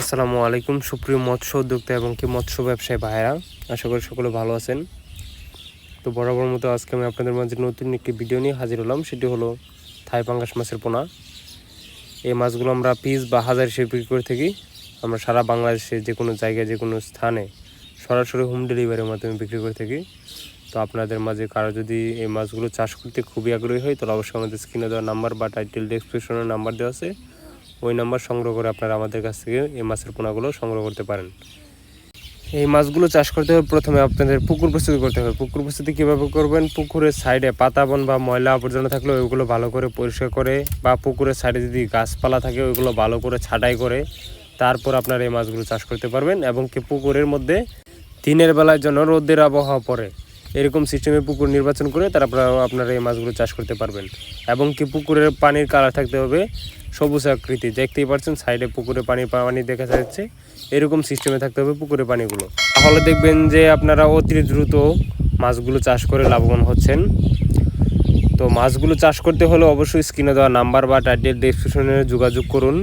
আসসালামু আলাইকুম সুপ্রিয় মৎস্য উদ্যোক্তা এবং কি মৎস্য ব্যবসায়ী ভাইরা, আশা করি সকলে ভালো আছেন। তো বরাবর মতো আজকে আমি আপনাদের মাঝে নতুন একটি ভিডিও নিয়ে হাজির হলাম। সেটি হলো থাই পাঙ্গাস মাছের পোনা। এই মাছগুলো আমরা পিস বা হাজার হিসেবে বিক্রি করে থাকি। আমরা সারা বাংলাদেশে যে কোনো জায়গায় যে কোনো স্থানে সরাসরি হোম ডেলিভারির মাধ্যমে বিক্রি করে থাকি। তো আপনাদের মাঝে কারো যদি এই মাছগুলো চাষ করতে খুবই আগ্রহী হয় তাহলে অবশ্যই আমাদের স্ক্রিনে দেওয়া নাম্বার বা টাইটেল ডেসক্রিপশনের নাম্বার দেওয়া আছে, ওই নাম্বার সংগ্রহ করে আপনারা আমাদের কাছ থেকে এই মাছের পোনাগুলো সংগ্রহ করতে পারেন। এই মাছগুলো চাষ করতে হবে প্রথমে আপনাদের পুকুর প্রস্তুতি করতে হবে। পুকুর প্রস্তুতি কীভাবে করবেন? পুকুরের সাইডে পাতাবন বা ময়লা আবর্জনা থাকলে ওইগুলো ভালো করে পরিষ্কার করে, বা পুকুরের সাইডে যদি গাছপালা থাকে ওইগুলো ভালো করে ছাঁটাই করে তারপর আপনারা এই মাছগুলো চাষ করতে পারবেন। এবং কি পুকুরের মধ্যে দিনের বেলার জন্য রোদের আবহাওয়া পড়ে এরকম সিস্টেমে পুকুর নির্বাচন করে তারপর আপনারা এই মাছগুলো চাষ করতে পারবেন। এবং কি পুকুরের পানির কালার থাকতে হবে সবুজ আকৃতি, দেখতেই পাচ্ছেন সাইডে পুকুরে পানি দেখা যাচ্ছে, এরকম সিস্টেমে থাকতে হবে পুকুরের পানিগুলো। তাহলে দেখবেন যে আপনারা অতি দ্রুত মাছগুলো চাষ করে লাভবান হচ্ছেন। তো মাছগুলো চাষ করতে হলে অবশ্যই স্ক্রিনে দেওয়া নাম্বার বা টাইটেল ডেসক্রিপশনে যোগাযোগ করুন।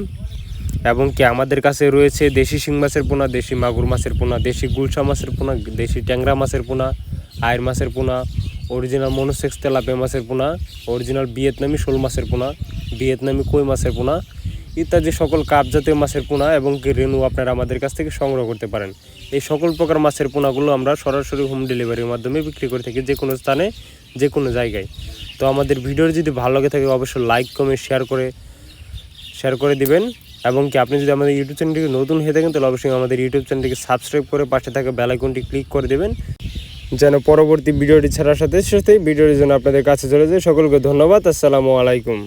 এবং কি আমাদের কাছে রয়েছে দেশি শিং মাছের পোনা, দেশি মাগুর মাছের পোনা, দেশি গুলশা মাছের পোনা, দেশি ট্যাংরা মাছের পোনা, আয়ের মাছের পোনা, অরিজিনাল মনোসেক্স তেলাপিয়া মাছের পোনা, অরিজিনাল ভিয়েতনামি শোল মাছের পোনা, ভিয়েতনামি কই মাছের পোনা ইত্যাদি সকল কাপ জাতীয় মাছের পোনা এবং রেণু আপনারা আমাদের কাছ থেকে সংগ্রহ করতে পারেন। এই সকল প্রকার মাছের পোনাগুলো আমরা সরাসরি হোম ডেলিভারির মাধ্যমে বিক্রি করে থাকি, যে কোনো স্থানে যে কোনো জায়গায়। তো আমাদের ভিডিওর যদি ভালো লাগে থাকে অবশ্যই লাইক কমেন্ট শেয়ার করে দিবেন। এবং কি আপনি যদি আমাদের ইউটিউব চ্যানেলটিকে নতুন হয়ে থাকেন তাহলে অবশ্যই আমাদের ইউটিউব চ্যানেলটিকে সাবস্ক্রাইব করে পাশে থাকা বেল আইকনটি ক্লিক করে দেবেন, যেন পরবর্তী ভিডিওটি ছাড়ার সাথে সাথে ভিডিওটির জন্য আপনাদের কাছে চলে যায়। সকলকে ধন্যবাদ। আসসালামু আলাইকুম।